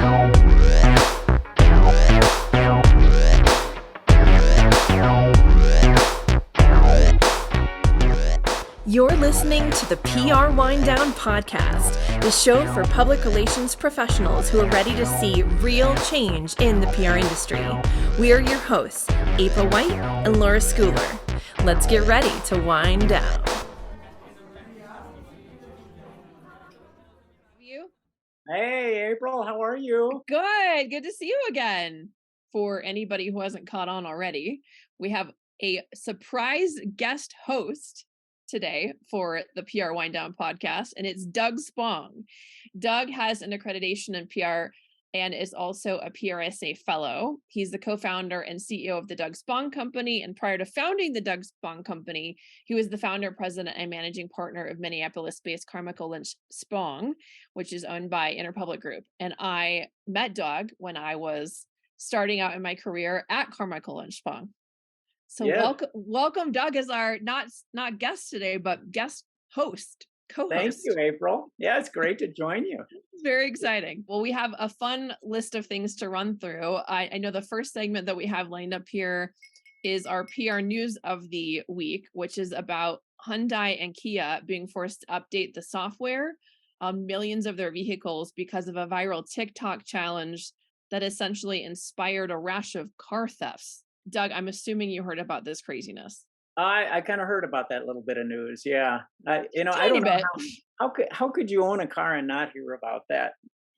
You're listening to the PR Wind Down Podcast, the show for public relations professionals who are ready to see real change in the PR industry. We are your hosts, April White and Laura Schooler. Let's get ready to wind down. Hey, April, how are you? Good. Good to see you again. For anybody who hasn't caught on already, we have a surprise guest host today for the PR Wind Down podcast, and it's Doug Spong. Doug has an accreditation in PR and is also a PRSA Fellow. He's the co-founder and CEO of the Doug Spong Company, and prior to founding the Doug Spong Company, he was the founder, president, and managing partner of Minneapolis-based Carmichael Lynch Spong, which is owned by Interpublic Group. And I met Doug when I was starting out in my career at Carmichael Lynch Spong. So yeah. Welcome, Doug, as our not guest today, but guest host, co-host. Thank you, April. Yeah, it's great to join you. It's very exciting. Well, we have a fun list of things to run through. I know the first segment that we have lined up here is our PR news of the week, which is about Hyundai and Kia being forced to update the software on millions of their vehicles because of a viral TikTok challenge that essentially inspired a rash of car thefts. Doug, I'm assuming you heard about this craziness. I kind of heard about that little bit of news. Yeah. I don't know how could you own a car and not hear about that?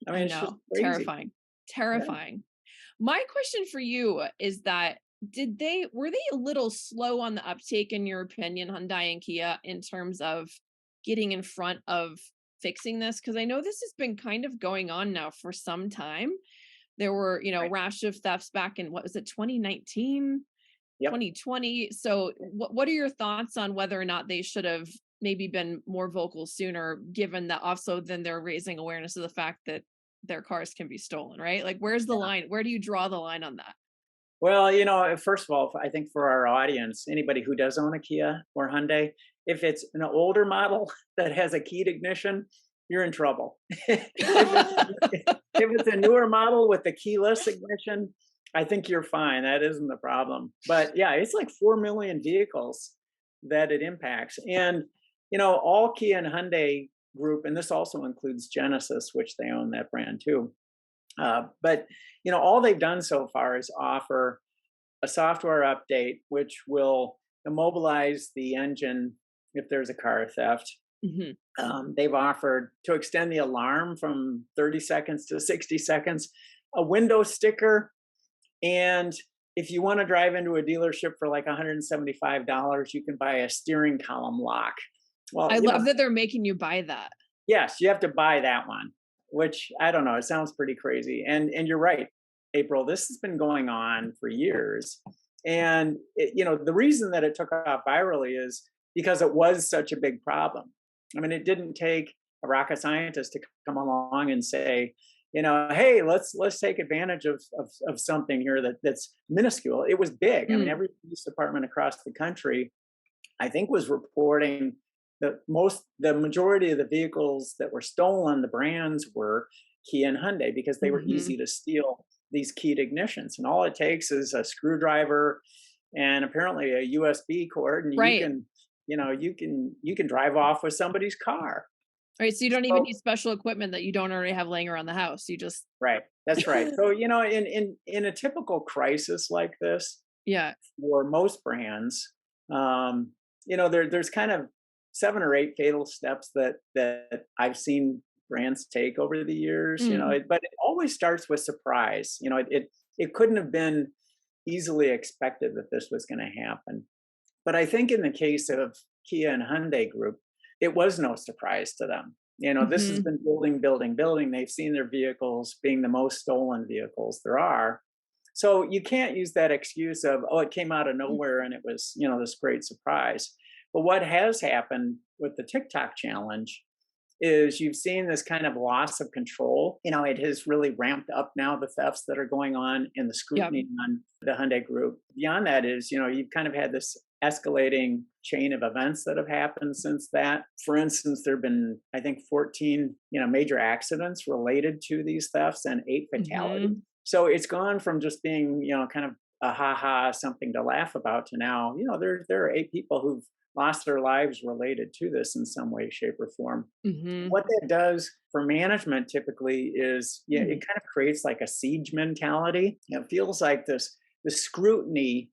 I mean, it's just crazy. Terrifying. Yeah. My question for you is that were they a little slow on the uptake, in your opinion, Hyundai and Kia, in terms of getting in front of fixing this? Because I know this has been kind of going on now for some time. There were, rash of thefts back in, 2019, yep. 2020. So what are your thoughts on whether or not they should have maybe been more vocal sooner, given that also then they're raising awareness of the fact that their cars can be stolen, right? Like, where's the line? Where do you draw the line on that? Well, first of all, I think for our audience, anybody who does own a Kia or Hyundai, if it's an older model that has a keyed ignition, you're in trouble. If it's a newer model with the keyless ignition, I think you're fine. That isn't the problem. But yeah, it's like 4 million vehicles that it impacts. And, all Kia and Hyundai Group, and this also includes Genesis, which they own that brand too. But, all they've done so far is offer a software update, which will immobilize the engine if there's a car theft. Mm-hmm. They've offered to extend the alarm from 30 seconds to 60 seconds, a window sticker, and if you want to drive into a dealership for like $175, you can buy a steering column lock. Well, I love that they're making you buy that. Yes, you have to buy that one, which I don't know. It sounds pretty crazy. And you're right, April, this has been going on for years. And, the reason that it took off virally is because it was such a big problem. I mean, it didn't take a rocket scientist to come along and say, hey, let's take advantage of something here that's minuscule. It was big. I mean, every police department across the country, I think, was reporting that the majority of the vehicles that were stolen, the brands were Kia and Hyundai, because they were easy to steal, these keyed ignitions. And all it takes is a screwdriver and apparently a USB cord, and you can drive off with somebody's car. Right. So you don't even need special equipment that you don't already have laying around the house. You just. Right. That's right. So, in a typical crisis like this, yeah, for most brands, there's kind of 7 or 8 fatal steps that I've seen brands take over the years, but it always starts with surprise. It couldn't have been easily expected that this was going to happen. But I think in the case of Kia and Hyundai Group, it was no surprise to them. This has been building. They've seen their vehicles being the most stolen vehicles there are. So you can't use that excuse of, it came out of nowhere and it was, this great surprise. But what has happened with the TikTok challenge is you've seen this kind of loss of control. It has really ramped up now, the thefts that are going on and the scrutiny on the Hyundai Group. Beyond that is, you've kind of had this escalating chain of events that have happened since that. For instance, there have been, I think, 14, major accidents related to these thefts and 8 fatalities. So it's gone from just being, kind of a ha-ha, something to laugh about, to now, there are 8 people who've lost their lives related to this in some way, shape, or form. What that does for management typically is, it kind of creates like a siege mentality. It feels like the scrutiny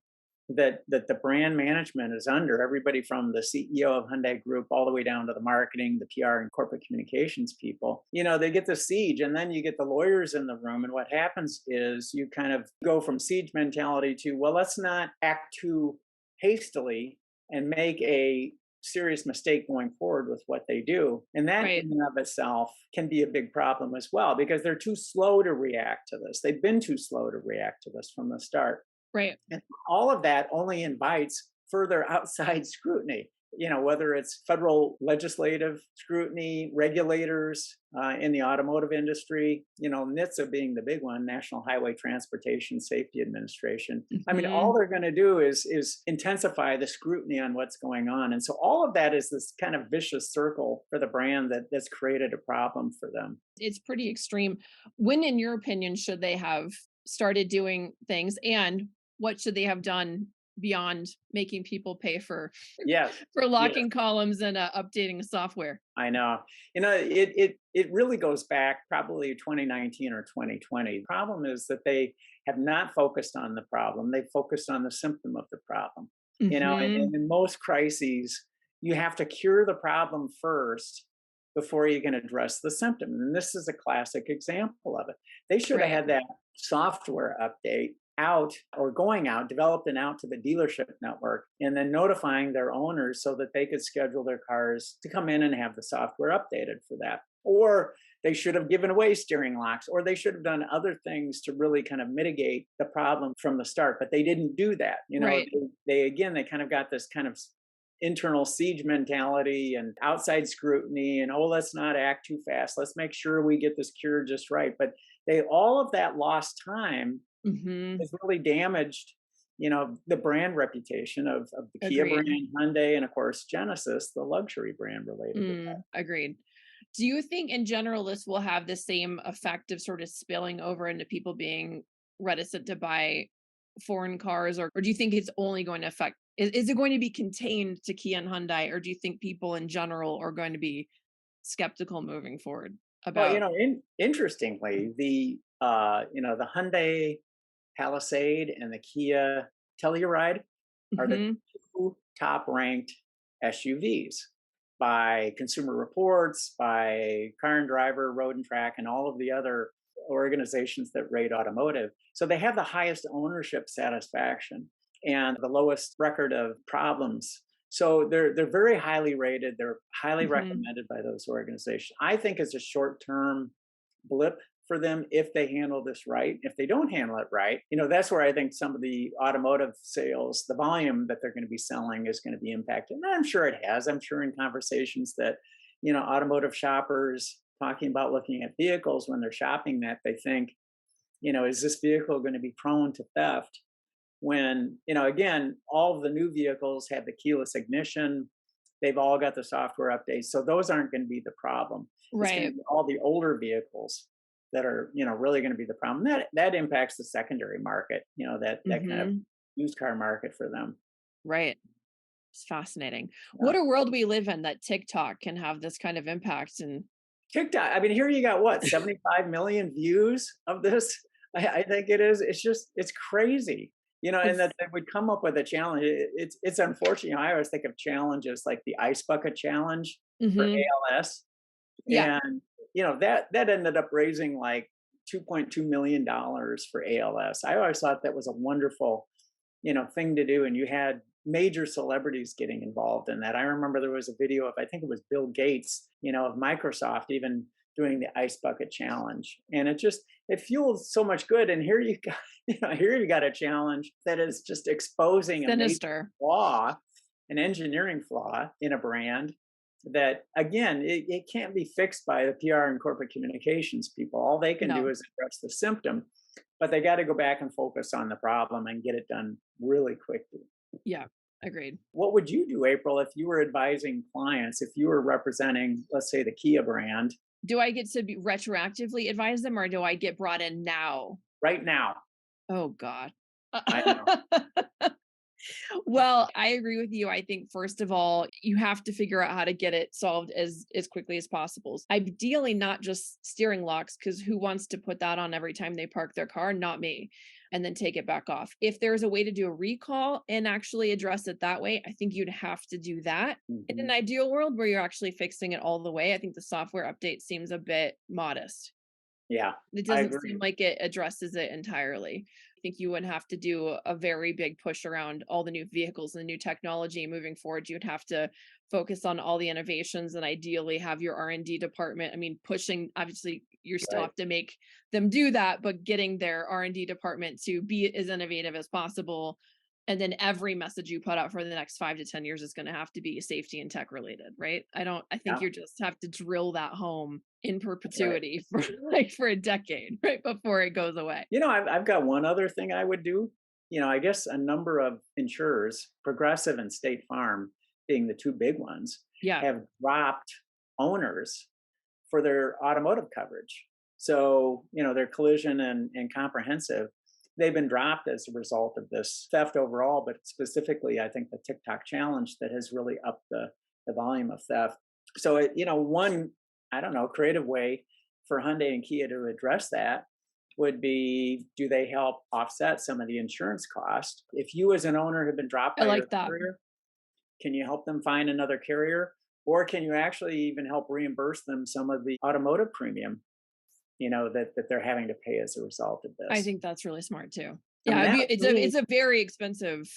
that the brand management is under, everybody from the CEO of Hyundai Group all the way down to the marketing, the PR, and corporate communications people, they get the siege, and then you get the lawyers in the room. And what happens is you kind of go from siege mentality to, well, let's not act too hastily and make a serious mistake going forward with what they do. And that in and of itself can be a big problem as well, because they're too slow to react to this. They've been too slow to react to this from the start. Right. And all of that only invites further outside scrutiny, whether it's federal legislative scrutiny, regulators in the automotive industry, NHTSA being the big one, National Highway Transportation Safety Administration. I mean, all they're going to do is intensify the scrutiny on what's going on. And so all of that is this kind of vicious circle for the brand that's created a problem for them. It's pretty extreme. When, in your opinion, should they have started doing things, and what should they have done beyond making people pay for locking columns and updating software? I know. It really goes back probably 2019 or 2020. The problem is that they have not focused on the problem. They've focused on the symptom of the problem. And in most crises, you have to cure the problem first before you can address the symptom. And this is a classic example of it. They should have had that software update out, or going out, developed and out to the dealership network, and then notifying their owners so that they could schedule their cars to come in and have the software updated for that. Or they should have given away steering locks, or they should have done other things to really kind of mitigate the problem from the start. But they didn't do that. They kind of got this kind of internal siege mentality and outside scrutiny, and let's not act too fast. Let's make sure we get this cured just right. But all of that lost time has really damaged, the brand reputation of the Kia brand, Hyundai, and of course Genesis, the luxury brand related to that. Agreed. Do you think in general this will have the same effect of sort of spilling over into people being reticent to buy foreign cars, or do you think it's only going to affect, is it going to be contained to Kia and Hyundai, or do you think people in general are going to be skeptical moving forward about? Well, interestingly, the Hyundai Palisade and the Kia Telluride are the 2 top-ranked SUVs by Consumer Reports, by Car and Driver, Road and Track, and all of the other organizations that rate automotive. So they have the highest ownership satisfaction and the lowest record of problems. So they're very highly rated. They're highly recommended by those organizations. I think it's a short-term blip for them if they handle this right. If they don't handle it right, that's where I think some of the automotive sales, the volume that they're going to be selling, is going to be impacted. And I'm sure it has. I'm sure in conversations that, automotive shoppers talking about looking at vehicles when they're shopping, that they think, is this vehicle going to be prone to theft? When, again, all of the new vehicles have the keyless ignition. They've all got the software updates. So those aren't going to be the problem. It's going to be all the older vehicles that are, really going to be the problem. That impacts the secondary market, that kind of used car market for them. Right. It's fascinating. What a world we live in, that TikTok can have this kind of impact. And TikTok, I mean, here you got 75 million views of this. I think it is. It's crazy. And that they would come up with a challenge. It's unfortunate. I always think of challenges like the ice bucket challenge for ALS. Yeah. And, that ended up raising like $2.2 million for ALS. I always thought that was a wonderful, thing to do. And you had major celebrities getting involved in that. I remember there was a video of, I think it was Bill Gates, of Microsoft even doing the ice bucket challenge. And it fueled so much good. And here you got a challenge that is just exposing a major flaw, an engineering flaw in a brand that, again, it can't be fixed by the PR and corporate communications people. All they can do is address the symptom, but they got to go back and focus on the problem and get it done really quickly. Yeah, Agreed. What would you do, April, if you were advising clients, if you were representing, let's say, the Kia brand Do I get to be retroactively advise them, or do I get brought in now? right now? Oh God. I know. Well, I agree with you. I think first of all, you have to figure out how to get it solved as quickly as possible. Ideally, not just steering locks, because who wants to put that on every time they park their car? Not me. And then take it back off. If there's a way to do a recall and actually address it that way, I think you'd have to do that. In an ideal world where you're actually fixing it all the way, I think the software update seems a bit modest. Yeah, It I doesn't seem agree. like it addresses it entirely. I think you would have to do a very big push around all the new vehicles and the new technology moving forward. You'd have to focus on all the innovations and ideally have your R&D department. I mean, pushing, obviously, you still Right. have to make them do that, but getting their R&D department to be as innovative as possible. And then every message you put out for the next 5 to 10 years is going to have to be safety and tech related, right? I think Yeah, you just have to drill that home in that's right. perpetuity for for a decade, right? Before it goes away. I've got one other thing I would do. I guess a number of insurers, Progressive and State Farm being the two big ones, Yeah. have dropped owners for their automotive coverage. So, their collision and comprehensive, they've been dropped as a result of this theft overall, but specifically, I think the TikTok challenge that has really upped the volume of theft. So, one, I don't know, creative way for Hyundai and Kia to address that would be, do they help offset some of the insurance cost? If you as an owner have been dropped I by your like that. carrier, can you help them find another carrier? Or can you actually even help reimburse them some of the automotive premium, that they're having to pay as a result of I this? think that's really smart too. I mean, Yeah, that it's to me, a very expensive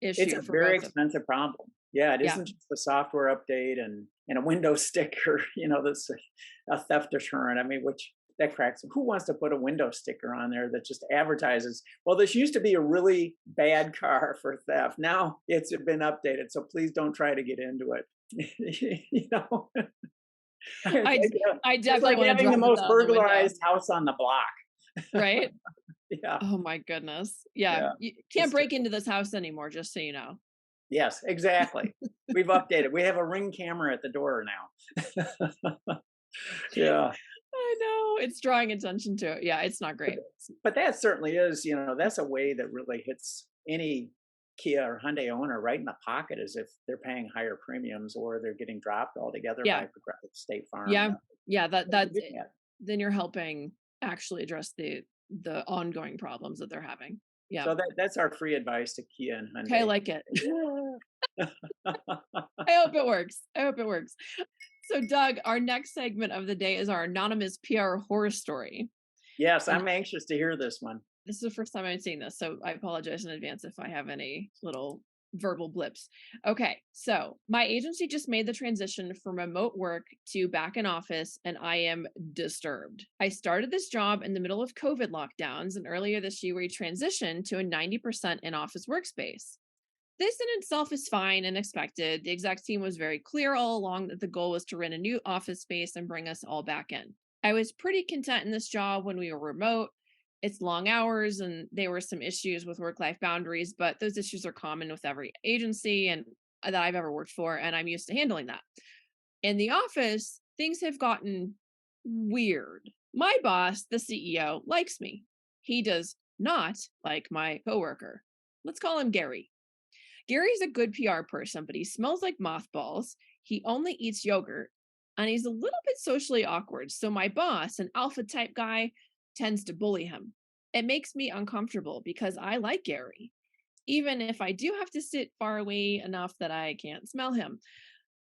it's issue a for very both of them. expensive problem. Yeah, it Yeah. isn't just a software update and a Windows sticker, that's a theft deterrent. I mean, which that cracks. Who wants to put a Windows sticker on there that just advertises, well, this used to be a really bad car for theft. Now it's been updated, so please don't try to get into it. you know, it's I like, I it's definitely like want to having the drop most that on the window, burglarized house on the block. right? Yeah, Oh my goodness. Yeah, yeah. you can't It's break into this house anymore, just so you know. Yes, exactly. We've updated. We have a Ring camera at the door now. Yeah. I know, it's drawing attention to it. Yeah, it's not But great. but that certainly is, that's a way that really hits any Kia or Hyundai owner right in the pocket, as if they're paying higher premiums or they're getting dropped altogether Yeah, by Progressive, State Farm. yeah, yeah. That's a That's good it. ad. Then you're helping actually address the ongoing problems that they're having. Yeah. So that's our free advice to Kia and Okay, I Hyundai. like it. I hope it works. I hope it works. So, Doug, our next segment of the day is our anonymous PR horror story. Yes, And I'm anxious to hear this one. this is the first time I've seen this, so I apologize in advance if I have any little verbal blips. Okay, so my agency just made the transition from remote work to back in office, and I am disturbed. I started this job in the middle of COVID lockdowns, and earlier this year, we transitioned to a 90% in office workspace. This in itself is fine and expected. The exec team was very clear all along that the goal was to rent a new office space and bring us all back in. I was pretty content in this job when we were remote. It's long hours and there were some issues with work-life boundaries, but those issues are common with every agency and that I've ever worked for, and I'm used to handling that. In the office, things have gotten weird. My boss, the CEO, likes me. He does not like my coworker. Let's call him Gary. Gary's a good PR person, but he smells like mothballs. He only eats yogurt, and he's a little bit socially awkward. So my boss, an alpha type guy, tends to bully him. It makes me uncomfortable because I like Gary, even if I do have to sit far away enough that I can't smell him.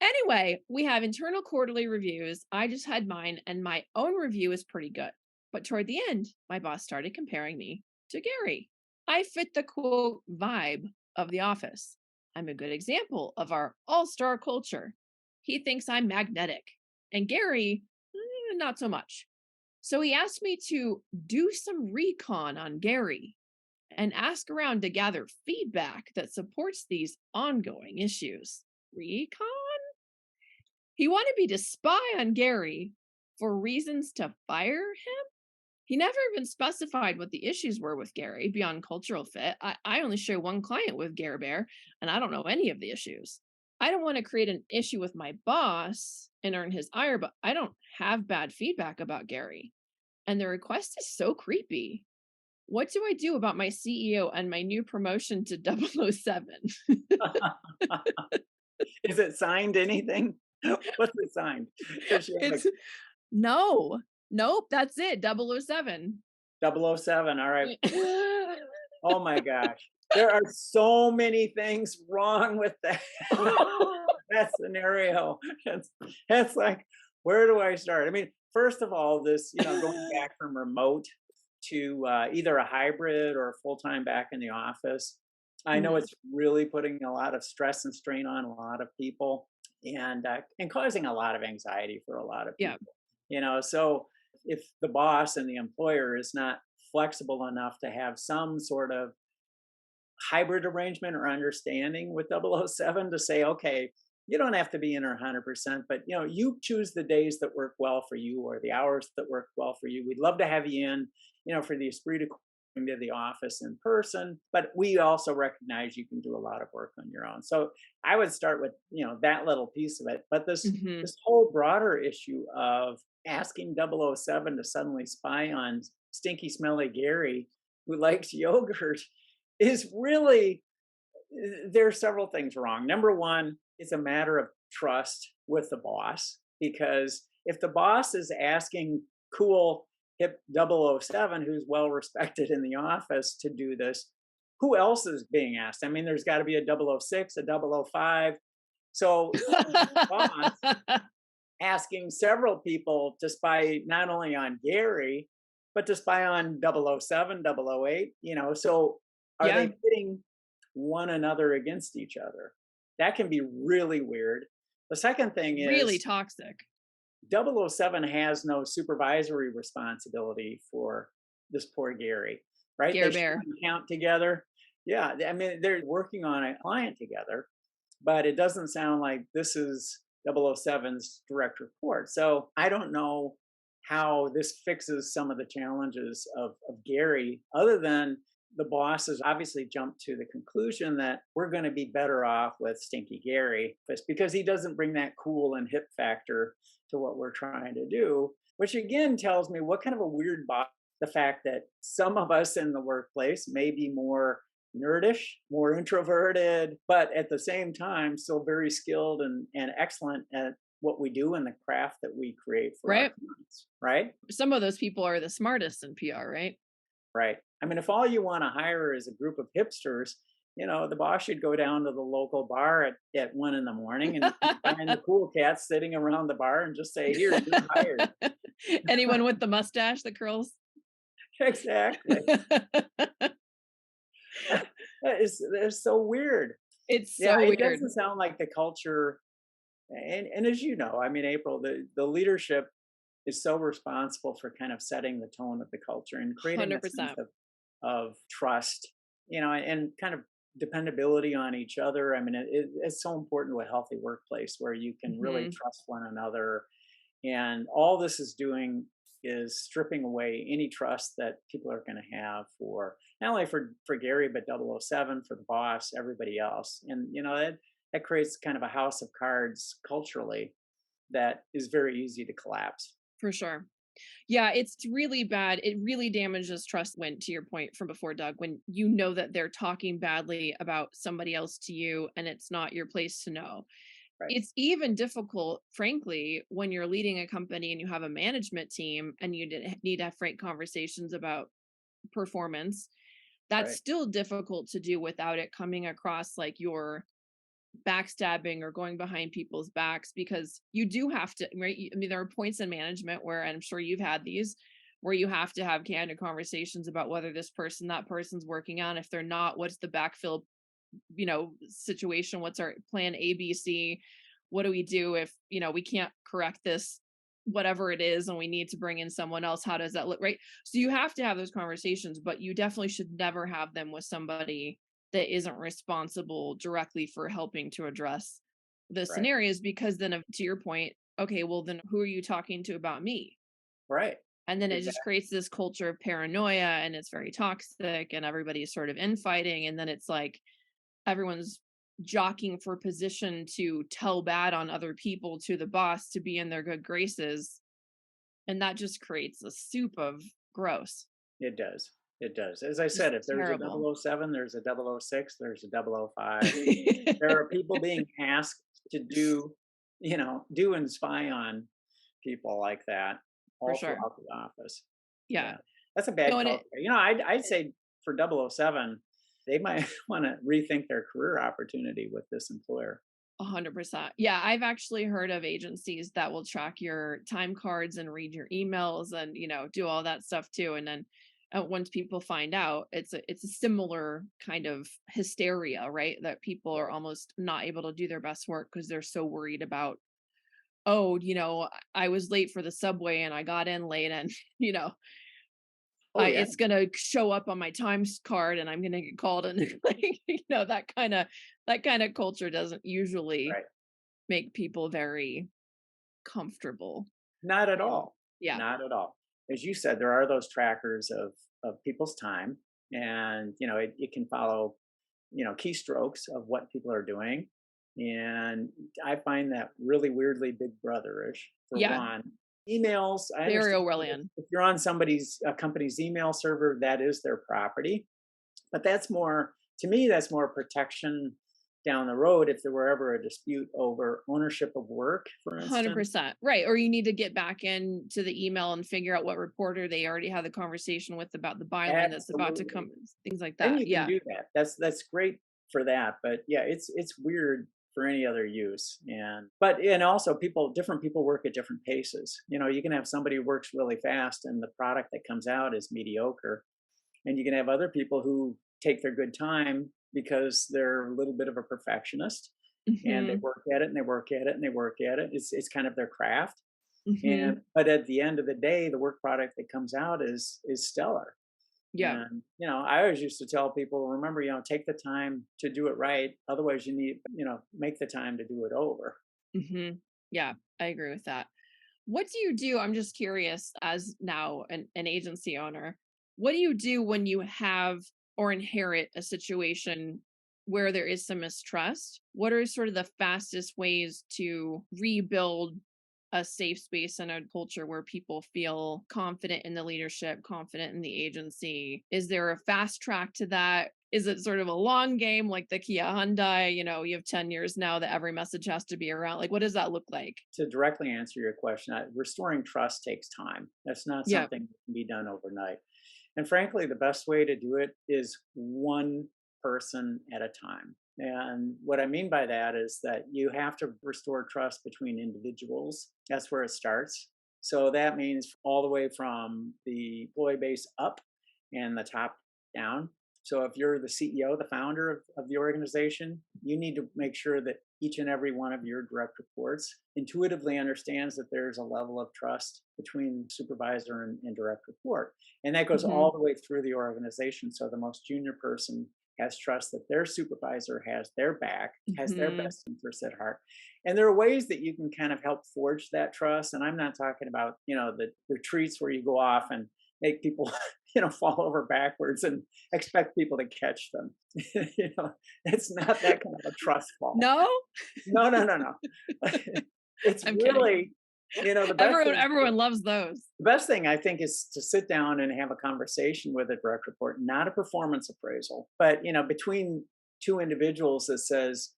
Anyway, we have internal quarterly reviews. I just had mine, and my own review is pretty good. But toward the end, my boss started comparing me to Gary. I fit the quote vibe of the office. I'm a good example of our all-star culture. He thinks I'm magnetic, and Gary, not so much. So he asked me to do some recon on Gary and ask around to gather feedback that supports these ongoing issues. Recon? He wanted me to spy on Gary for reasons to fire him? He never even specified what the issues were with Gary beyond cultural fit. I only share one client with Gary Bear, and I don't know any of the issues. I don't want to create an issue with my boss and earn his ire, but I don't have bad feedback about Gary. And the request is so creepy. What do I do about my CEO and my new promotion to 007? Is it signed anything? What's it signed? Does she have It's no, nope, that's it. 007. 007? All right. Oh my gosh. There are so many things wrong with that, that scenario. It's like, where do I start? I mean, first of all, this, going back from remote to either a hybrid or full-time back in the office. I know it's really putting a lot of stress and strain on a lot of people and causing a lot of anxiety for a lot of people. So if the boss and the employer is not flexible enough to have some sort of hybrid arrangement or understanding with 007 to say, okay, you don't have to be in 100%, but you choose the days that work well for you or the hours that work well for you. We'd love to have you in, for the esprit de corps to the office in person, but we also recognize you can do a lot of work on your own. So I would start with, that little piece of it. But this whole broader issue of asking 007 to suddenly spy on stinky, smelly Gary, who likes yogurt, is really, there are several things wrong. Number one, it's a matter of trust with the boss, because if the boss is asking cool, hip 007, who's well respected in the office, to do this, who else is being asked? I mean, there's got to be a 006, a 005. So the boss asking several people to spy not only on Gary, but to spy on 007, 008, so are they pitting one another against each other? That can be really weird. The second thing is really toxic. 007 has no supervisory responsibility for this poor Gary, right? Gary They Bear. count together. Yeah, I mean, they're working on a client together, but it doesn't sound like this is 007's direct report. So I don't know how this fixes some of the challenges of Gary, other than the boss has obviously jumped to the conclusion that we're going to be better off with Stinky Gary because he doesn't bring that cool and hip factor to what we're trying to do, which again tells me what kind of a weird boss. The fact that some of us in the workplace may be more nerdish, more introverted, but at the same time still very skilled and excellent at what we do and the craft that we create for our clients, right? Some of those people are the smartest in PR, right? Right. I mean, if all you want to hire is a group of hipsters, the boss should go down to the local bar at 1 a.m. and find the cool cats sitting around the bar and just say, "Here, you're hired." Anyone with the mustache that curls. Exactly. It's so weird. It's so weird. It doesn't sound like the culture. And as you know, I mean, April, the leadership is so responsible for kind of setting the tone of the culture and creating 100%. a sense of trust, and kind of dependability on each other. I mean, it's so important to a healthy workplace where you can really trust one another. And all this is doing is stripping away any trust that people are going to have for not only for Gary, but 007, for the boss, everybody else. And, that creates kind of a house of cards culturally that is very easy to collapse. For sure. Yeah, it's really bad. It really damages trust when, to your point from before, Doug, when you know that they're talking badly about somebody else to you and it's not your place to know. Right. It's even difficult, frankly, when you're leading a company and you have a management team and you need to have frank conversations about performance. That's still difficult to do without it coming across like you're backstabbing or going behind people's backs, because you do have to, right? I mean, there are points in management where, and I'm sure you've had these, where you have to have candid conversations about whether that person's working on. If they're not, what's the backfill, situation? What's our plan A, B, C? What do we do if, we can't correct this, whatever it is, and we need to bring in someone else? How does that look, right? So you have to have those conversations, but you definitely should never have them with somebody that isn't responsible directly for helping to address the scenarios, because then to your point, okay, well then who are you talking to about me? Right. And then it just creates this culture of paranoia, and it's very toxic, and everybody's sort of infighting. And then it's like everyone's jockeying for position to tell bad on other people to the boss to be in their good graces. And that just creates a soup of gross. It does. It does. As I said, if there's terrible. a 007, there's a 006, there's a 005. There are people being asked to do and spy on people like that all For sure. throughout the office. Yeah. That's a bad No, and culture. I'd say for 007, they might want to rethink their career opportunity with this employer. 100%. Yeah, I've actually heard of agencies that will track your time cards and read your emails and, do all that stuff too. And then once people find out, it's a similar kind of hysteria, right? That people are almost not able to do their best work because they're so worried about, I was late for the subway and I got in late and, it's going to show up on my times card and I'm going to get called. And that kind of culture doesn't usually make people very comfortable. Not at all. Yeah. Not at all. As you said, there are those trackers of people's time, and it can follow keystrokes of what people are doing, and I find that really weirdly big brotherish for one. Emails, very Orwellian. If you're on somebody's company's email server, that is their property, but that's more, to me, that's more protection down the road if there were ever a dispute over ownership of work, for instance. 100%. Right. Or you need to get back into the email and figure out what reporter they already had the conversation with about the byline that's about to come, things like that. And you can do that. That's great for that. But it's weird for any other use. And also different people work at different paces. You can have somebody who works really fast and the product that comes out is mediocre. And you can have other people who take their good time because they're a little bit of a perfectionist, and they work at it and they work at it and they work at it. It's kind of their craft. But at the end of the day, the work product that comes out is stellar. Yeah. And, I always used to tell people, remember, take the time to do it right. Otherwise you need, make the time to do it over. Yeah, I agree with that. What do you do? I'm just curious, as now an agency owner, what do you do when you have or inherit a situation where there is some mistrust? What are sort of the fastest ways to rebuild a safe space and a culture where people feel confident in the leadership, confident in the agency? Is there a fast track to that? Is it sort of a long game like the Kia Hyundai? You have 10 years now that every message has to be around. Like, what does that look like? To directly answer your question, restoring trust takes time. That's not something that can be done overnight. And frankly, the best way to do it is one person at a time. And what I mean by that is that you have to restore trust between individuals. That's where it starts. So that means all the way from the employee base up and the top down. So if you're the CEO, the founder of the organization, you need to make sure that each and every one of your direct reports intuitively understands that there's a level of trust between supervisor and direct report. And that goes all the way through the organization. So the most junior person has trust that their supervisor has their back, has their best interests at heart. And there are ways that you can kind of help forge that trust. And I'm not talking about, the retreats where you go off and make people, fall over backwards and expect people to catch them. It's not that kind of a trust fall. No. It's I'm really, the best everyone loves those. The best thing I think is to sit down and have a conversation with a direct report, not a performance appraisal, but between two individuals that says,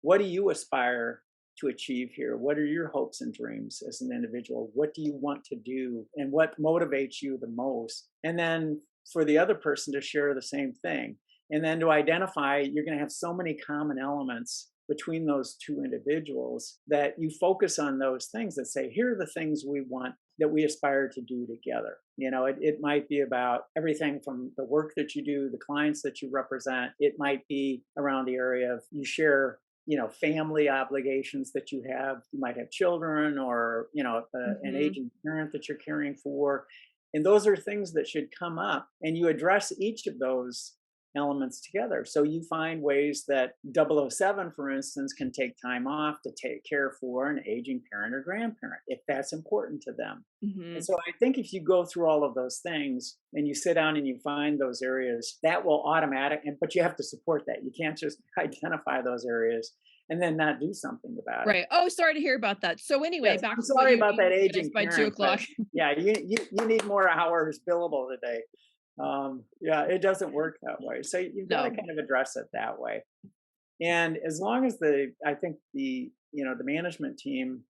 what do you aspire to achieve here? What are your hopes and dreams as an individual? What do you want to do? And what motivates you the most? And then for the other person to share the same thing. And then to identify, you're going to have so many common elements between those two individuals that you focus on those things that say, here are the things we want, that we aspire to do together. It might be about everything from the work that you do, the clients that you represent. It might be around the area of you share, family obligations that you have. You might have children or, an aging parent that you're caring for. And those are things that should come up, and you address each of those elements together. So you find ways that 007, for instance, can take time off to take care for an aging parent or grandparent if that's important to them. Hmm. And so I think if you go through all of those things and you sit down and you find those areas, that will but you have to support that. You can't just identify those areas and then not do something about it. Right. Oh, sorry to hear about that. So anyway, Yes, back I'm to what sorry you about that need to get us aging by 2 parent, but o'clock. yeah, you need more hours billable today. Yeah, it doesn't work that way. So you've got to No. kind of address it that way. And as long as I think the management team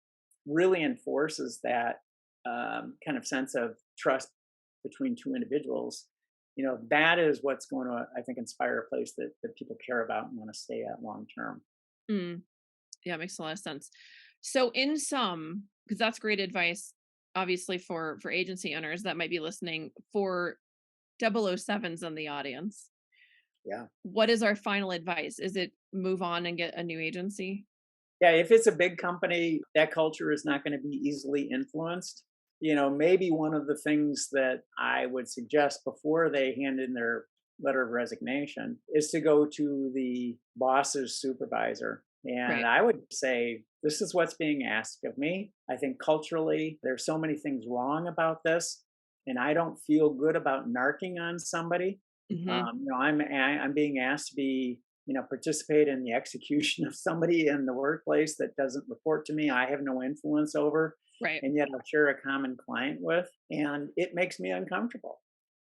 really enforces that kind of sense of trust between two individuals, that is what's going to, I think, inspire a place that people care about and want to stay at long term. Mm. Yeah, it makes a lot of sense. So in sum, because that's great advice, obviously for agency owners that might be listening, for 007s in the audience, Yeah. what is our final advice? Is it move on and get a new agency? Yeah, if it's a big company, that culture is not going to be easily influenced. Maybe one of the things that I would suggest before they hand in their letter of resignation is to go to the boss's supervisor. And Right. I would say, this is what's being asked of me. I think culturally, there's so many things wrong about this, and I don't feel good about narking on somebody. Hmm. I'm being asked to be participate in the execution of somebody in the workplace that doesn't report to me. I have no influence over, Right. and yet I share a common client with, and it makes me uncomfortable.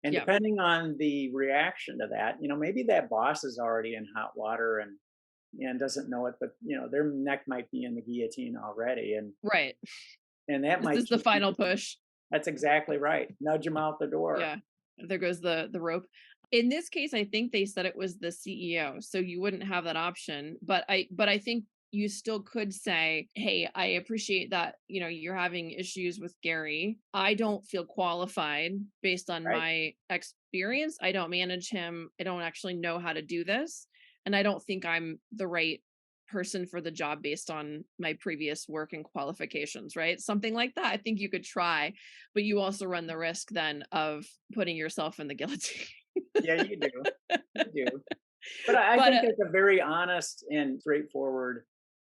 And Yeah. depending on the reaction to that, maybe that boss is already in hot water and doesn't know it, but their neck might be in the guillotine already, Right. and that This might is the keep final people. push. That's exactly right. Nudge them out the door. Yeah. There goes the rope. In this case, I think they said it was the CEO, so you wouldn't have that option. But I think you still could say, "Hey, I appreciate that, you're having issues with Gary. I don't feel qualified based on Right. my experience. I don't manage him. I don't actually know how to do this, and I don't think I'm the right person for the job based on my previous work and qualifications," right? Something like that. I think you could try, but you also run the risk then of putting yourself in the guillotine. Yeah, you do. You do. But I But think that's a very honest and straightforward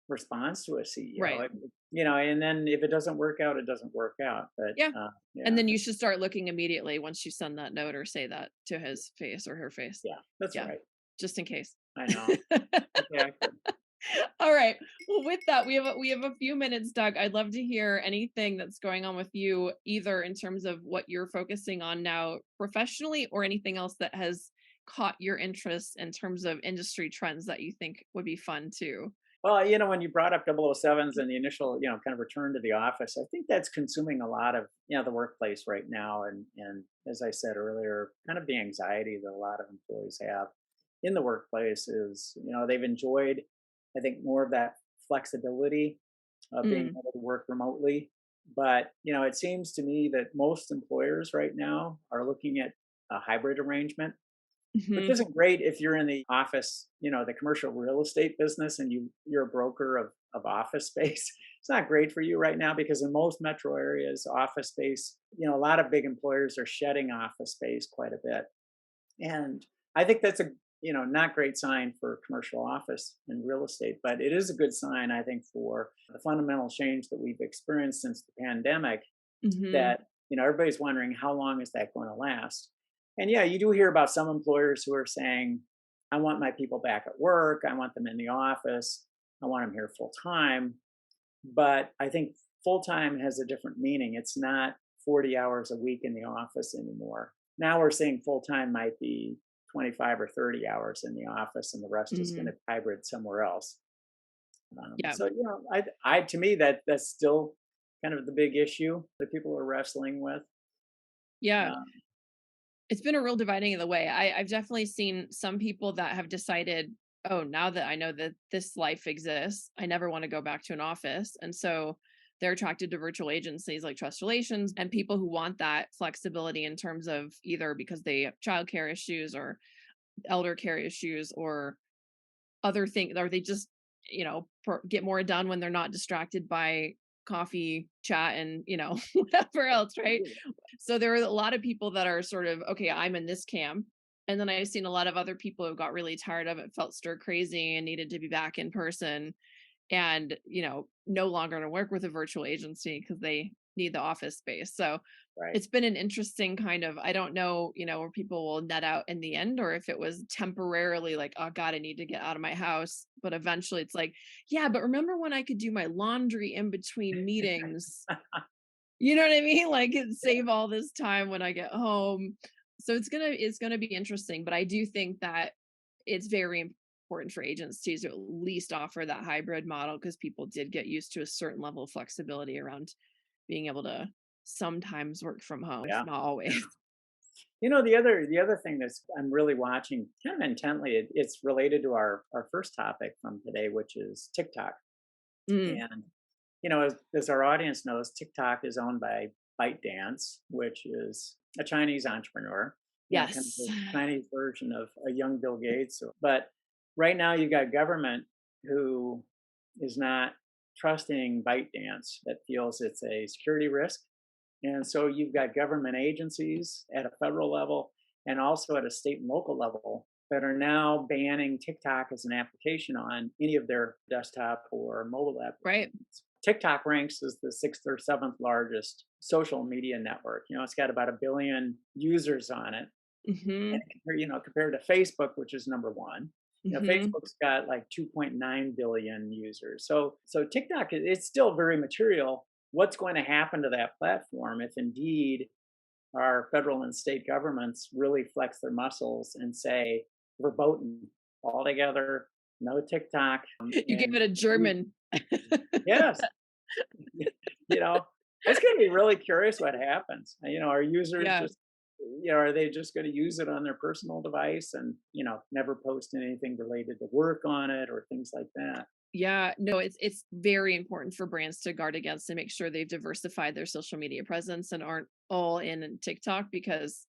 response to a CEO. right. And then if it doesn't work out, it doesn't work out. But Yeah. yeah, And then you should start looking immediately once you send that note or say that to his face or her face. yeah, that's Yeah. right. Just in case. I know. Exactly. All right. Well, with that, we have a few minutes, Doug. I'd love to hear anything that's going on with you, either in terms of what you're focusing on now professionally, or anything else that has caught your interest in terms of industry trends that you think would be fun too. Well, when you brought up 007s and the initial, kind of return to the office, I think that's consuming a lot of, the workplace right now. And as I said earlier, kind of the anxiety that a lot of employees have in the workplace is, they've enjoyed, I think, more of that flexibility of being Mm, able to work remotely. But, it seems to me that most employers right now are looking at a hybrid arrangement, which mhm. isn't great if you're in the office, the commercial real estate business, and you're a broker of office space. It's not great for you right now because in most metro areas, office space, a lot of big employers are shedding office space quite a bit. And I think that's a not great sign for commercial office and real estate, but it is a good sign, I think, for the fundamental change that we've experienced since the pandemic, Mhm. that everybody's wondering how long is that going to last. And yeah, you do hear about some employers who are saying, I want my people back at work, I want them in the office, I want them here full time. But I think full time has a different meaning. It's not 40 hours a week in the office anymore. Now we're saying full time might be 25 or 30 hours in the office, and the rest is going to Mhm. hybrid somewhere else. Yeah. So to me, that's still kind of the big issue that people are wrestling with. Yeah. Um, It's been a real dividing of the way. I've definitely seen some people that have decided, oh, now that I know that this life exists, I never want to go back to an office. And so they're attracted to virtual agencies like Trust Relations and people who want that flexibility in terms of either because they have childcare issues or elder care issues or other things, or they just, get more done when they're not distracted by coffee chat and, whatever else, right? So there are a lot of people that are sort of, okay, I'm in this camp. And then I've seen a lot of other people who got really tired of it, felt stir crazy and needed to be back in person and, no longer going to work with a virtual agency because they need the office space. So Right. it's been an interesting kind of, I don't know, where people will net out in the end, or if it was temporarily like, oh God, I need to get out of my house. But eventually it's like, yeah, but remember when I could do my laundry in between meetings? You know what I mean? Like save all this time when I get home. So it's gonna be interesting. But I do think that it's very important for agencies to at least offer that hybrid model, because people did get used to a certain level of flexibility around being able to sometimes work from home, Yeah. not always. The other thing that's I'm really watching kind of intently, it's related to our first topic from today, which is TikTok. Mm, And as our audience knows, TikTok is owned by ByteDance, which is a Chinese entrepreneur. Kind of yes. the Chinese version of a young Bill Gates. But right now, you've got government who is not trusting ByteDance, that feels it's a security risk. And so you've got government agencies at a federal level and also at a state and local level that are now banning TikTok as an application on any of their desktop or mobile apps. Right. TikTok ranks as the 6th or 7th largest social media network. It's got about 1 billion users on it. Hmm. And compared to Facebook, which is number one. Hmm. Facebook's got like 2.9 billion users. So TikTok, it's still very material. What's going to happen to that platform if indeed our federal and state governments really flex their muscles and say, we're voting all together, no TikTok. You give it a German. Yes. It's going to be really curious what happens. Are users just, are they just going to use it on their personal device and, never post anything related to work on it or things like that? Yeah, no, it's very important for brands to guard against and make sure they've diversified their social media presence and aren't all in TikTok, because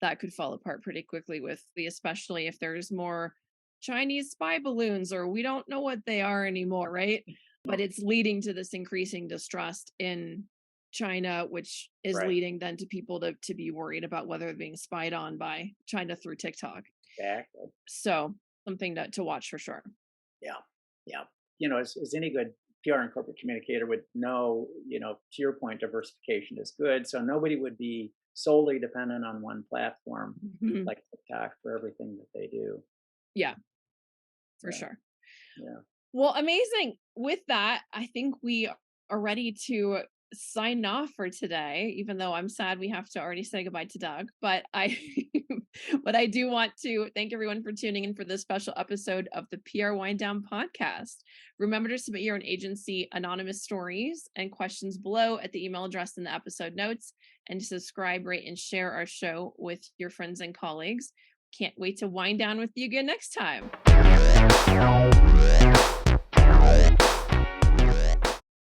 that could fall apart pretty quickly especially if there's more Chinese spy balloons, or we don't know what they are anymore, right? But it's leading to this increasing distrust in China, which is Right. leading then to people to be worried about whether they're being spied on by China through TikTok. Exactly. So something to watch for sure. Yeah. Yeah. As any good PR and corporate communicator would know, to your point, diversification is good. So nobody would be solely dependent on one platform Mhm. like TikTok for everything that they do. Yeah, for Yeah. sure. Yeah. Well, amazing. With that, I think we are ready to sign off for today, even though I'm sad we have to already say goodbye to Doug. But I but I do want to thank everyone for tuning in for this special episode of the PR Wind Down podcast. Remember to submit your own agency anonymous stories and questions below at the email address in the episode notes, and to subscribe, rate, and share our show with your friends and colleagues. Can't wait to wind down with you again next time.